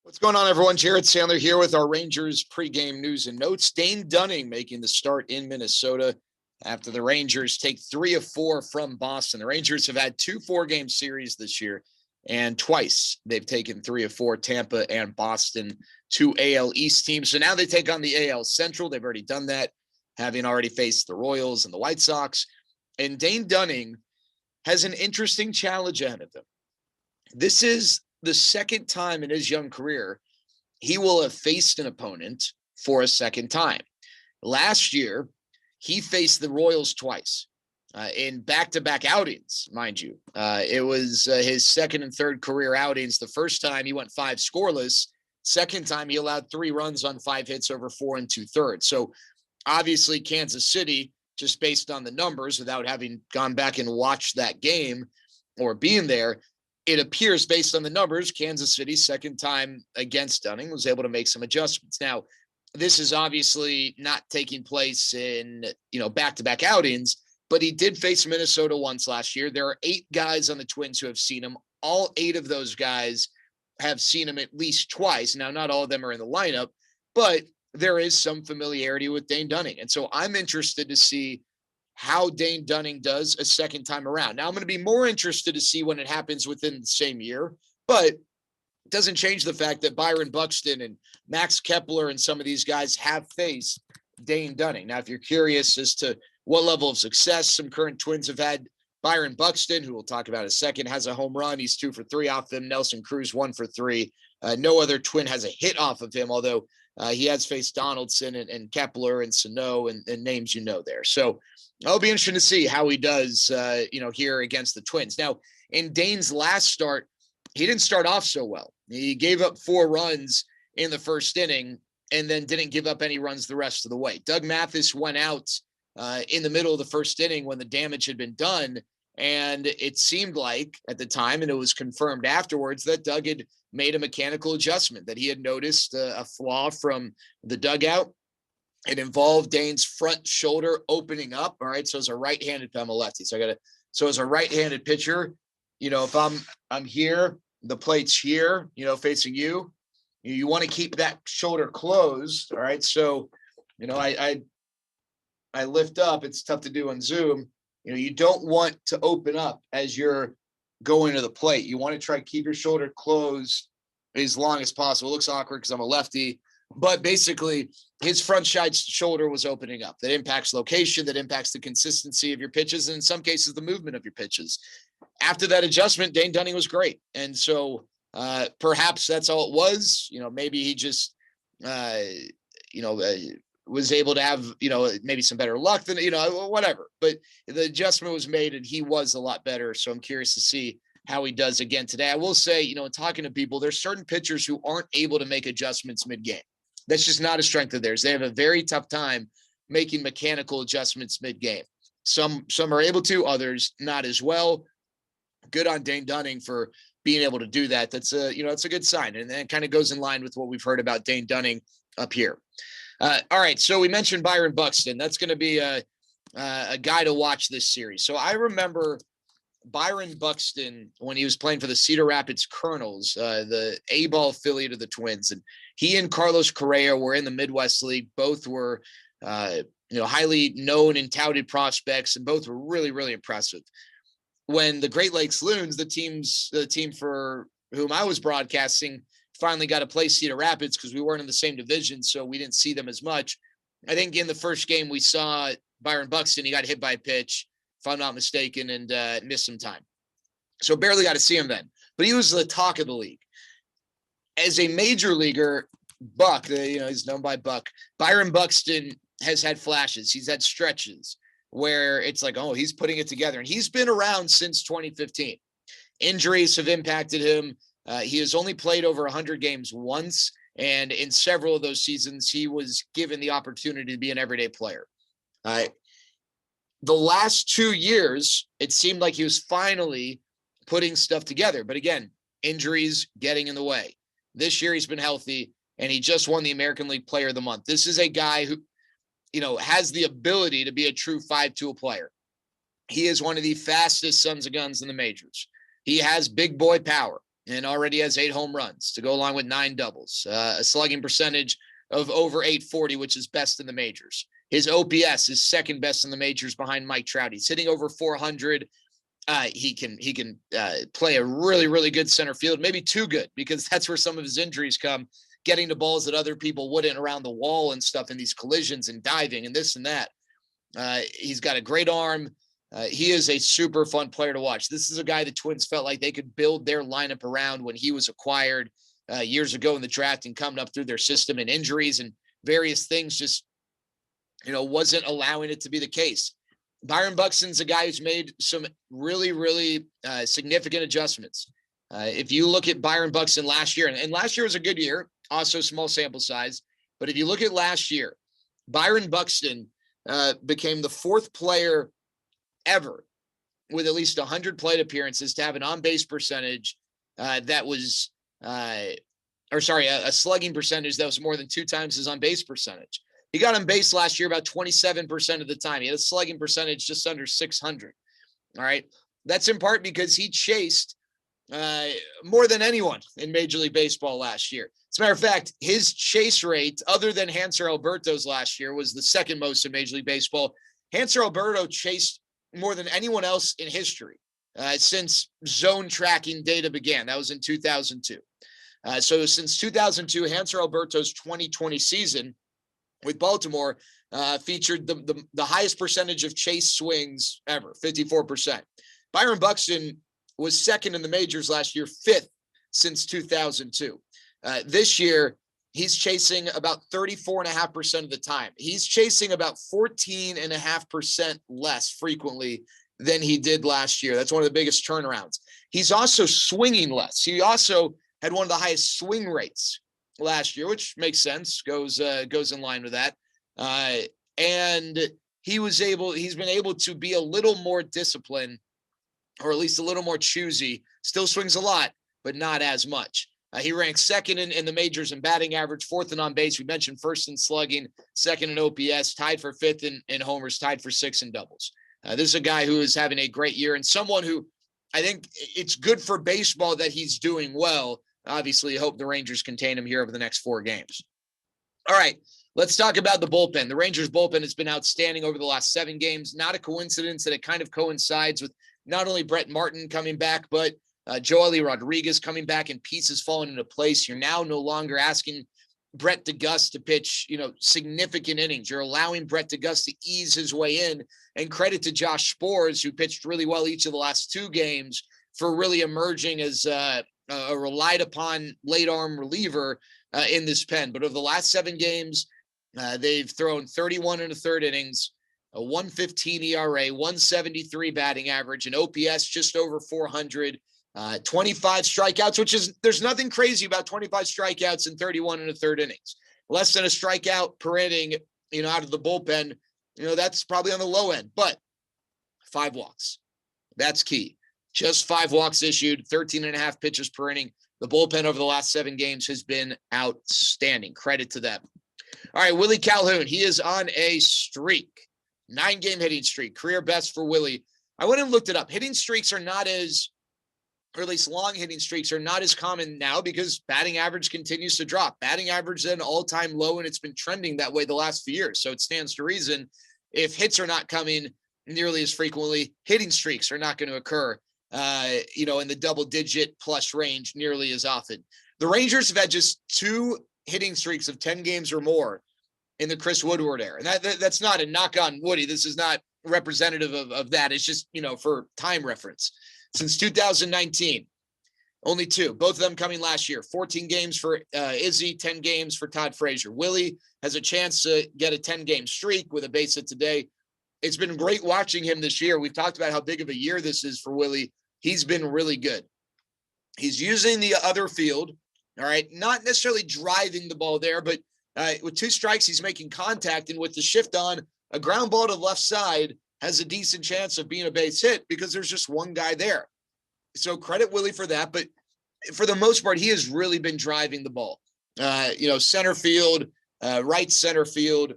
What's going on, everyone? Jared Sandler here with our Rangers pregame news and notes. Dane Dunning making the start in Minnesota after the Rangers take 3 of 4 from Boston. The Rangers have had 2 4-game series this year, and twice they've taken 3 of 4, Tampa and Boston, 2 AL East teams. So now they take on the AL Central. They've already done that, having already faced the Royals and the White Sox. And Dane Dunning has an interesting challenge ahead of him. This is the second time in his young career he will have faced an opponent for a second time. Last year, he faced the Royals twice in back-to-back outings, mind you. It was his second and third career outings. The first time he went 5 scoreless. Second time he allowed 3 runs on 5 hits over 4 2/3. So obviously Kansas City, just based on the numbers without having gone back and watched that game or being there, it appears based on the numbers, Kansas City, second time against Dunning, was able to make some adjustments. Now, this is obviously not taking place in, back-to-back outings, but he did face Minnesota once last year. There are 8 guys on the Twins who have seen him. All 8 of those guys have seen him at least twice. Now, not all of them are in the lineup, but there is some familiarity with Dane Dunning. And so I'm interested to see how Dane Dunning does a second time around. Now, I'm going to be more interested to see when it happens within the same year, but it doesn't change the fact that Byron Buxton and Max Kepler and some of these guys have faced Dane Dunning. Now, if you're curious as to what level of success some current Twins have had, Byron Buxton, who we'll talk about in a second, has a home run. He's 2 for 3 off them. Nelson Cruz 1 for 3. No other Twin has a hit off of him, although he has faced Donaldson and Kepler and Sano and names there. So it'll be interesting to see how he does, here against the Twins. Now, in Dane's last start, he didn't start off so well. He gave up 4 runs in the first inning and then didn't give up any runs the rest of the way. Doug Mathis went out in the middle of the first inning when the damage had been done. And it seemed like at the time, and it was confirmed afterwards, that Doug had made a mechanical adjustment, that he had noticed a flaw from the dugout. It involved Dane's front shoulder opening up. All right. So as a right-handed, I'm a lefty. So as a right-handed pitcher, if I'm here, the plate's here, facing you, you want to keep that shoulder closed. All right. So, I lift up. It's tough to do on Zoom. You don't want to open up as you're going to the plate. You want to try to keep your shoulder closed as long as possible. It looks awkward because I'm a lefty, but basically his front side shoulder was opening up. That impacts location, that impacts the consistency of your pitches, and in some cases the movement of your pitches. After that adjustment, Dane Dunning was great. And so perhaps that's all it was. Maybe he just, was able to have, maybe some better luck than, whatever. But the adjustment was made and he was a lot better. So I'm curious to see how he does again today. I will say, in talking to people, there's certain pitchers who aren't able to make adjustments mid-game. That's just not a strength of theirs. They have a very tough time making mechanical adjustments mid-game. Some are able to, others not as well. Good on Dane Dunning for being able to do that. That's it's a good sign. And that kind of goes in line with what we've heard about Dane Dunning up here. All right, so we mentioned Byron Buxton. That's going to be a guy to watch this series. So I remember Byron Buxton when he was playing for the Cedar Rapids Colonels, the A-ball affiliate of the Twins, and he and Carlos Correa were in the Midwest League. Both were, highly known and touted prospects, and both were really, really impressive. When the Great Lakes Loons, the team for whom I was broadcasting, finally got to play Cedar Rapids because we weren't in the same division, so we didn't see them as much. I think in the first game we saw Byron Buxton. He got hit by a pitch, if I'm not mistaken, and missed some time. So barely got to see him then. But he was the talk of the league. As a major leaguer, Buck, he's known by Buck, Byron Buxton has had flashes. He's had stretches where it's like, oh, he's putting it together. And he's been around since 2015. Injuries have impacted him. He has only played over 100 games once, and in several of those seasons, he was given the opportunity to be an everyday player. The last 2 years, it seemed like he was finally putting stuff together. But again, injuries getting in the way. This year, he's been healthy, and he just won the American League Player of the Month. This is a guy who, has the ability to be a true 5-tool player. He is one of the fastest sons of guns in the majors. He has big boy power. and already has 8 home runs to go along with 9 doubles, a slugging percentage of over 840, which is best in the majors. His OPS is second best in the majors behind Mike Trout. He's hitting over 400. He can play a really, really good center field, maybe too good, because that's where some of his injuries come, getting to balls that other people wouldn't around the wall and stuff in these collisions and diving and this and that. He's got a great arm. He is a super fun player to watch. This is a guy the Twins felt like they could build their lineup around when he was acquired years ago in the draft, and coming up through their system, and injuries and various things just, wasn't allowing it to be the case. Byron Buxton's a guy who's made some really, really significant adjustments. If you look at Byron Buxton last year, and last year was a good year, also small sample size, but if you look at last year, Byron Buxton became the 4th player ever with at least 100 plate appearances to have an on-base percentage that was, a slugging percentage that was more than 2 times his on-base percentage. He got on base last year about 27% of the time. He had a slugging percentage just under 600. All right. That's in part because he chased more than anyone in Major League Baseball last year. As a matter of fact, his chase rate, other than Hanser Alberto's last year, was the second most in Major League Baseball. Hanser Alberto chased more than anyone else in history since zone tracking data began. That was in 2002. So since 2002, Hanser Alberto's 2020 season with Baltimore featured the highest percentage of chase swings ever, 54%. Byron Buxton was second in the majors last year, 5th since 2002. This year, he's chasing about 34.5% of the time. He's chasing about 14.5% less frequently than he did last year. That's one of the biggest turnarounds. He's also swinging less. He also had one of the highest swing rates last year, which makes sense, goes in line with that. And he's been able to be a little more disciplined, or at least a little more choosy. Still swings a lot, but not as much. He ranks second in the majors in batting average, 4th in on base. We mentioned 1st in slugging, 2nd in OPS, tied for 5th in homers, tied for 6th in doubles. This is a guy who is having a great year, and someone who I think it's good for baseball that he's doing well. Obviously, hope the Rangers contain him here over the next 4 games. All right, let's talk about the bullpen. The Rangers bullpen has been outstanding over the last 7 games. Not a coincidence that it kind of coincides with not only Brett Martin coming back, but Joely Rodriguez coming back, and pieces falling into place. You're now no longer asking Brett DeGust to pitch, significant innings. You're allowing Brett DeGust to ease his way in, and credit to Josh Sborz, who pitched really well each of the last 2 games, for really emerging as a relied upon late arm reliever in this pen. But over the last 7 games, they've thrown 31 1/3 innings, a 1.15 ERA, 173 batting average, an OPS just over 400, 25 strikeouts, which is, there's nothing crazy about 25 strikeouts in 31 1/3 innings. Less than a strikeout per inning, out of the bullpen, that's probably on the low end, but 5 walks. That's key. Just 5 walks issued, 13.5 pitches per inning. The bullpen over the last 7 games has been outstanding. Credit to them. All right, Willie Calhoun, he is on a streak. 9-game hitting streak, career best for Willie. I went and looked it up. Hitting streaks are not as, or at least long hitting streaks are not as common now, because batting average continues to drop. Batting average is at an all-time low, and it's been trending that way the last few years. So it stands to reason, if hits are not coming nearly as frequently, hitting streaks are not going to occur, in the double-digit plus range nearly as often. The Rangers have had just 2 hitting streaks of 10 games or more in the Chris Woodward era. And that's not a knock on Woody. This is not representative of that. It's just, for time reference. Since 2019, only 2, both of them coming last year. 14 games for Izzy, 10 games for Todd Frazier. Willie has a chance to get a 10-game streak with a base hit today. It's been great watching him this year. We've talked about how big of a year this is for Willie. He's been really good. He's using the other field, all right, not necessarily driving the ball there, but with 2 strikes, he's making contact, and with the shift on, a ground ball to the left side has a decent chance of being a base hit because there's just one guy there. So credit Willie for that, but for the most part, he has really been driving the ball. Center field, right center field.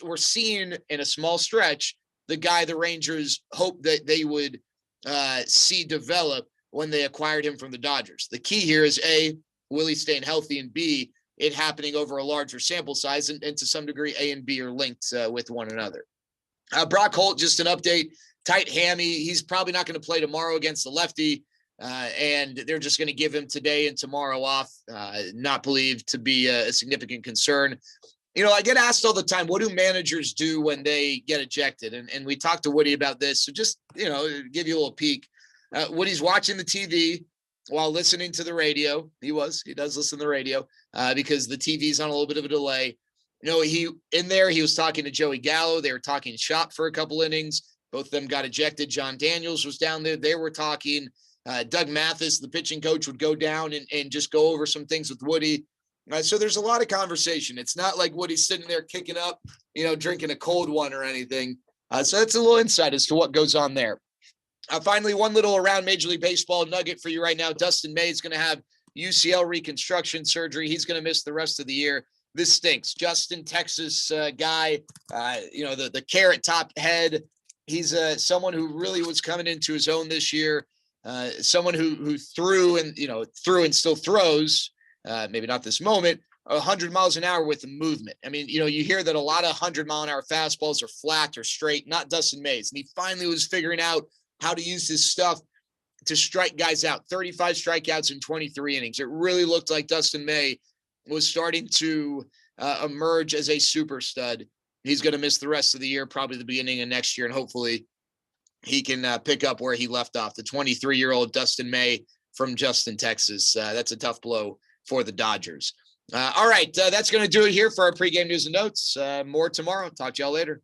We're seeing in a small stretch the guy the Rangers hope that they would see develop when they acquired him from the Dodgers. The key here is A, Willie staying healthy, and B, it happening over a larger sample size, and to some degree, A and B are linked with one another. Brock Holt, just an update, tight hammy. He's probably not going to play tomorrow against the lefty, and they're just going to give him today and tomorrow off, not believed to be a significant concern. I get asked all the time, what do managers do when they get ejected? And we talked to Woody about this. So just, give you a little peek. Woody's watching the TV while listening to the radio. He does listen to the radio because the TV's on a little bit of a delay. He was talking to Joey Gallo. They were talking shop for a couple innings. Both of them got ejected. John Daniels was down there. They were talking. Doug Mathis, the pitching coach, would go down and just go over some things with Woody. So there's a lot of conversation. It's not like Woody's sitting there kicking up, drinking a cold one or anything. So that's a little insight as to what goes on there. Finally, one little around Major League Baseball nugget for you right now. Dustin May is going to have UCL reconstruction surgery. He's going to miss the rest of the year. This stinks. Justin, Texas guy, the carrot top head. He's someone who really was coming into his own this year. Someone who threw and still throws. Maybe not this moment, 100 miles an hour with the movement. I mean, you hear that a lot of 100-mile-an-hour fastballs are flat or straight, not Dustin May's. And he finally was figuring out how to use his stuff to strike guys out. 35 strikeouts in 23 innings. It really looked like Dustin May was starting to emerge as a super stud. He's going to miss the rest of the year, probably the beginning of next year, and hopefully he can pick up where he left off. The 23-year-old Dustin May from Justin, Texas. That's a tough blow for the Dodgers. All right, that's going to do it here for our pregame news and notes. More tomorrow. Talk to y'all later.